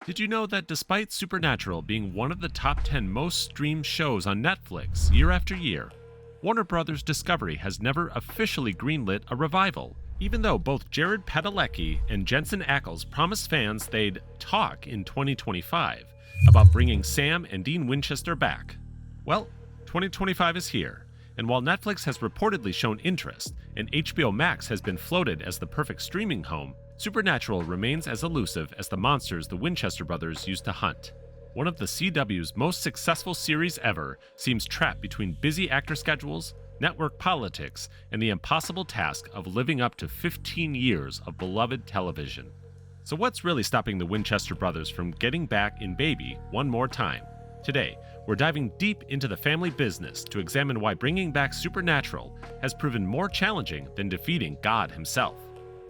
Did you know that despite Supernatural being one of the top 10 most streamed shows on Netflix year after year, Warner Bros. Discovery has never officially greenlit a revival, even though both Jared Padalecki and Jensen Ackles promised fans they'd talk in 2025 about bringing Sam and Dean Winchester back? Well, 2025 is here, and while Netflix has reportedly shown interest and HBO Max has been floated as the perfect streaming home, Supernatural remains as elusive as the monsters the Winchester brothers used to hunt. One of the CW's most successful series ever seems trapped between busy actor schedules, network politics, and the impossible task of living up to 15 years of beloved television. So what's really stopping the Winchester brothers from getting back in Baby one more time? Today, we're diving deep into the family business to examine why bringing back Supernatural has proven more challenging than defeating God himself.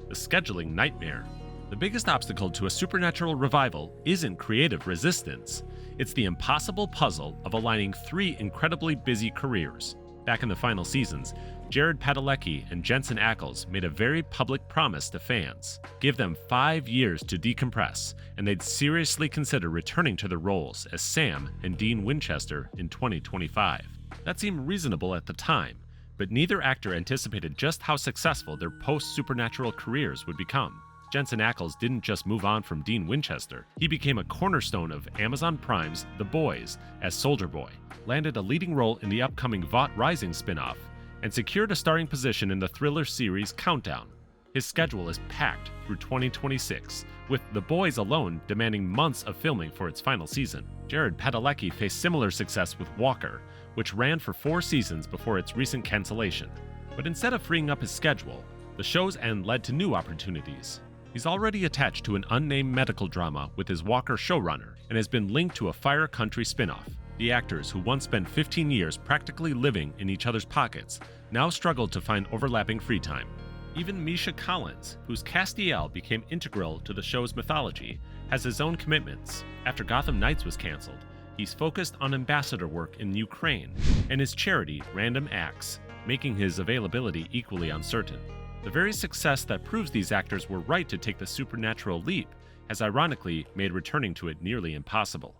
The scheduling nightmare. The biggest obstacle to a Supernatural revival isn't creative resistance. It's the impossible puzzle of aligning three incredibly busy careers. Back in the final seasons, Jared Padalecki and Jensen Ackles made a very public promise to fans. Give them 5 years to decompress, and they'd seriously consider returning to their roles as Sam and Dean Winchester in 2025. That seemed reasonable at the time, but neither actor anticipated just how successful their post-Supernatural careers would become. Jensen Ackles didn't just move on from Dean Winchester, he became a cornerstone of Amazon Prime's The Boys as Soldier Boy, landed a leading role in the upcoming Vought Rising spin-off, and secured a starring position in the thriller series Countdown. His schedule is packed through 2026, with The Boys alone demanding months of filming for its final season. Jared Padalecki faced similar success with Walker, which ran for 4 seasons before its recent cancellation. But instead of freeing up his schedule, the show's end led to new opportunities. He's already attached to an unnamed medical drama with his Walker showrunner and has been linked to a Fire Country spin-off. The actors, who once spent 15 years practically living in each other's pockets, now struggle to find overlapping free time. Even Misha Collins, whose Castiel became integral to the show's mythology, has his own commitments. After Gotham Knights was canceled, he's focused on ambassador work in Ukraine and his charity, Random Acts, making his availability equally uncertain. The very success that proves these actors were right to take the Supernatural leap has ironically made returning to it nearly impossible.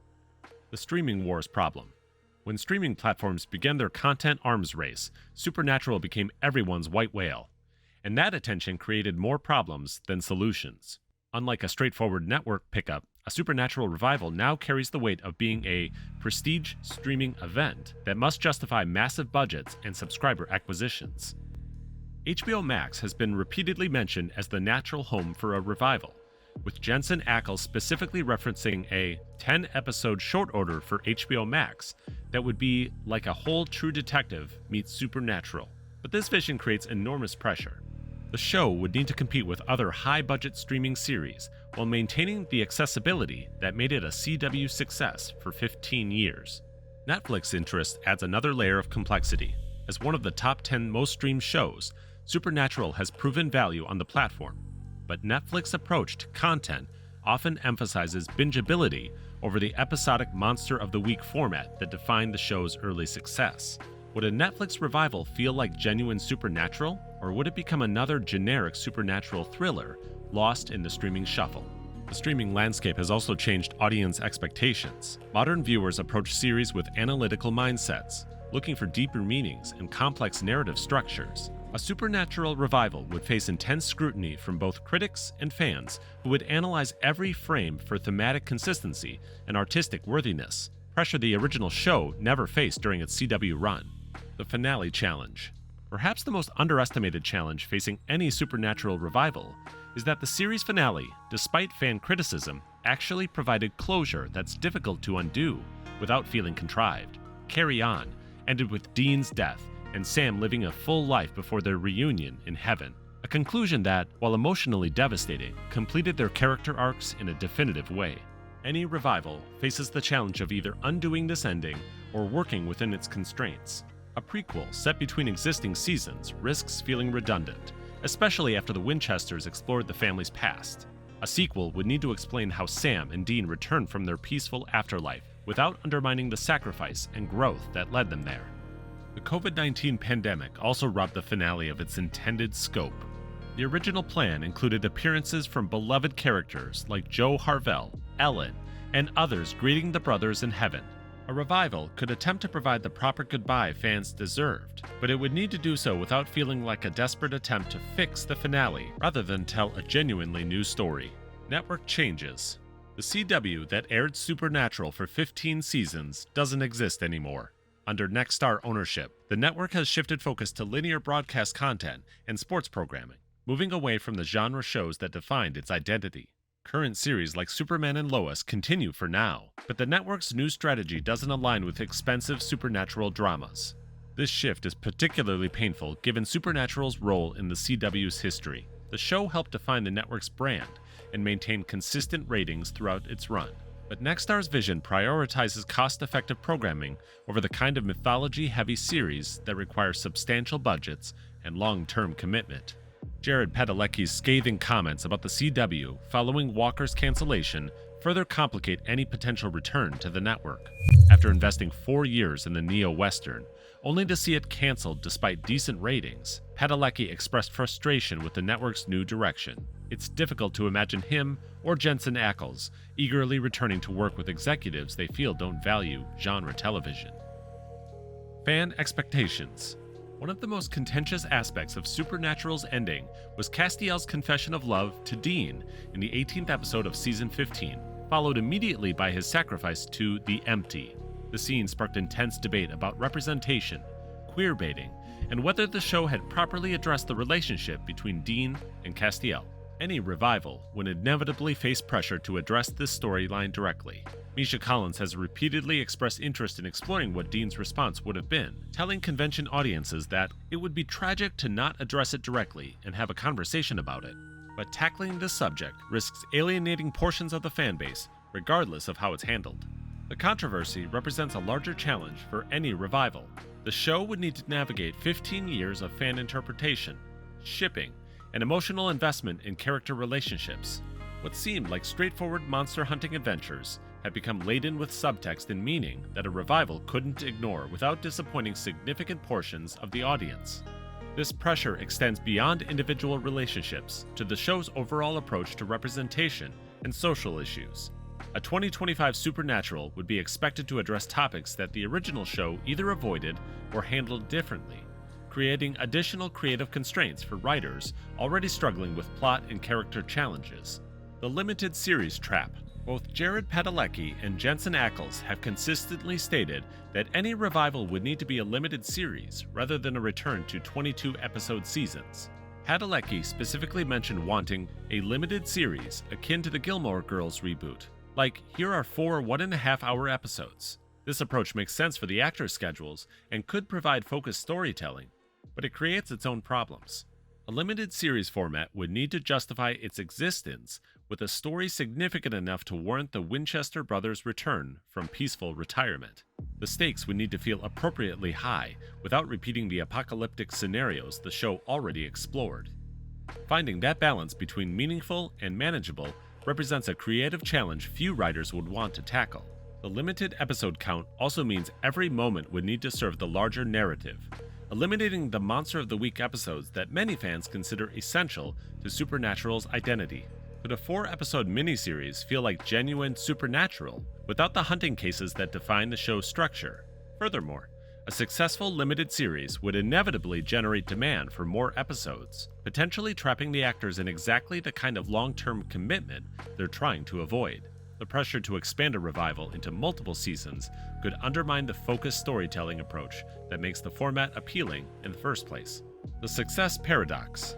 The streaming wars problem. When streaming platforms began their content arms race, Supernatural became everyone's white whale, and that attention created more problems than solutions. Unlike a straightforward network pickup, a Supernatural revival now carries the weight of being a prestige streaming event that must justify massive budgets and subscriber acquisitions. HBO Max has been repeatedly mentioned as the natural home for a revival, with Jensen Ackles specifically referencing a 10-episode short order for HBO Max that would be like a whole True Detective meets Supernatural. But this vision creates enormous pressure. The show would need to compete with other high-budget streaming series while maintaining the accessibility that made it a CW success for 15 years. Netflix interest adds another layer of complexity. As one of the top 10 most streamed shows, Supernatural has proven value on the platform, but Netflix's approach to content often emphasizes bingeability over the episodic Monster of the Week format that defined the show's early success. Would a Netflix revival feel like genuine Supernatural, or would it become another generic supernatural thriller lost in the streaming shuffle? The streaming landscape has also changed audience expectations. Modern viewers approach series with analytical mindsets, looking for deeper meanings and complex narrative structures. A Supernatural revival would face intense scrutiny from both critics and fans who would analyze every frame for thematic consistency and artistic worthiness, pressure the original show never faced during its CW run. The finale challenge. Perhaps the most underestimated challenge facing any Supernatural revival is that the series finale, despite fan criticism, actually provided closure that's difficult to undo without feeling contrived. Carry On ended with Dean's death and Sam living a full life before their reunion in heaven. A conclusion that, while emotionally devastating, completed their character arcs in a definitive way. Any revival faces the challenge of either undoing this ending or working within its constraints. A prequel set between existing seasons risks feeling redundant, especially after the Winchesters explored the family's past. A sequel would need to explain how Sam and Dean returned from their peaceful afterlife without undermining the sacrifice and growth that led them there. The COVID-19 pandemic also robbed the finale of its intended scope. The original plan included appearances from beloved characters like Joe Harvell, Ellen, and others greeting the brothers in heaven. A revival could attempt to provide the proper goodbye fans deserved, but it would need to do so without feeling like a desperate attempt to fix the finale rather than tell a genuinely new story. Network changes. The CW that aired Supernatural for 15 seasons doesn't exist anymore. Under Nexstar ownership, the network has shifted focus to linear broadcast content and sports programming, moving away from the genre shows that defined its identity. Current series like Superman and Lois continue for now, but the network's new strategy doesn't align with expensive supernatural dramas. This shift is particularly painful given Supernatural's role in the CW's history. The show helped define the network's brand and maintain consistent ratings throughout its run. But Nexstar's vision prioritizes cost-effective programming over the kind of mythology-heavy series that require substantial budgets and long-term commitment. Jared Padalecki's scathing comments about the CW following Walker's cancellation further complicate any potential return to the network. After investing 4 years in the neo-western, only to see it canceled despite decent ratings, Padalecki expressed frustration with the network's new direction. It's difficult to imagine him or Jensen Ackles eagerly returning to work with executives they feel don't value genre television. Fan expectations. One of the most contentious aspects of Supernatural's ending was Castiel's confession of love to Dean in the 18th episode of season 15, followed immediately by his sacrifice to the Empty. The scene sparked intense debate about representation, queerbaiting, and whether the show had properly addressed the relationship between Dean and Castiel. Any revival would inevitably face pressure to address this storyline directly. Misha Collins has repeatedly expressed interest in exploring what Dean's response would have been, telling convention audiences that it would be tragic to not address it directly and have a conversation about it. But tackling this subject risks alienating portions of the fanbase, regardless of how it's handled. The controversy represents a larger challenge for any revival. The show would need to navigate 15 years of fan interpretation, shipping, and emotional investment in character relationships. What seemed like straightforward monster hunting adventures have become laden with subtext and meaning that a revival couldn't ignore without disappointing significant portions of the audience. This pressure extends beyond individual relationships to the show's overall approach to representation and social issues. A 2025 Supernatural would be expected to address topics that the original show either avoided or handled differently, creating additional creative constraints for writers already struggling with plot and character challenges. The limited series trap. Both Jared Padalecki and Jensen Ackles have consistently stated that any revival would need to be a limited series rather than a return to 22-episode seasons. Padalecki specifically mentioned wanting a limited series akin to the Gilmore Girls reboot, like here are 4 1.5-hour episodes. This approach makes sense for the actors' schedules and could provide focused storytelling, but it creates its own problems. A limited series format would need to justify its existence with a story significant enough to warrant the Winchester brothers' return from peaceful retirement. The stakes would need to feel appropriately high without repeating the apocalyptic scenarios the show already explored. Finding that balance between meaningful and manageable represents a creative challenge few writers would want to tackle. The limited episode count also means every moment would need to serve the larger narrative, eliminating the Monster of the Week episodes that many fans consider essential to Supernatural's identity. Could a 4-episode miniseries feel like genuine Supernatural without the hunting cases that define the show's structure? Furthermore, a successful limited series would inevitably generate demand for more episodes, potentially trapping the actors in exactly the kind of long-term commitment they're trying to avoid. The pressure to expand a revival into multiple seasons could undermine the focused storytelling approach that makes the format appealing in the first place. The success paradox.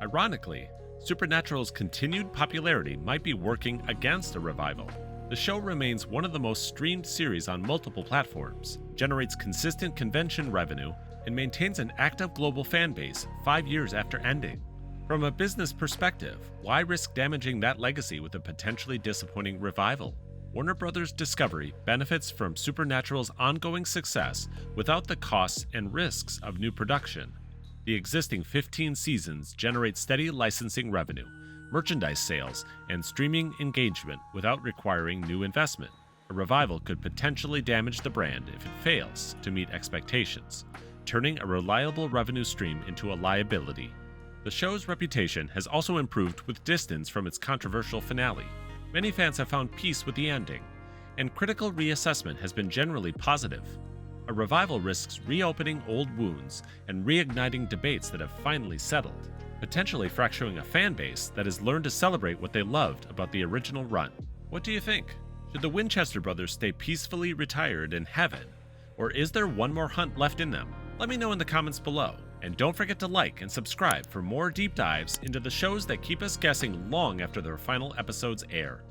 Ironically, Supernatural's continued popularity might be working against a revival. The show remains one of the most streamed series on multiple platforms, generates consistent convention revenue, and maintains an active global fan base 5 years after ending. From a business perspective, why risk damaging that legacy with a potentially disappointing revival? Warner Bros. Discovery benefits from Supernatural's ongoing success without the costs and risks of new production. The existing 15 seasons generate steady licensing revenue, merchandise sales, and streaming engagement without requiring new investment. A revival could potentially damage the brand if it fails to meet expectations, turning a reliable revenue stream into a liability. The show's reputation has also improved with distance from its controversial finale. Many fans have found peace with the ending, and critical reassessment has been generally positive. A revival risks reopening old wounds and reigniting debates that have finally settled, potentially fracturing a fan base that has learned to celebrate what they loved about the original run. What do you think? Should the Winchester brothers stay peacefully retired in heaven, or is there one more hunt left in them? Let me know in the comments below, and don't forget to like and subscribe for more deep dives into the shows that keep us guessing long after their final episodes air.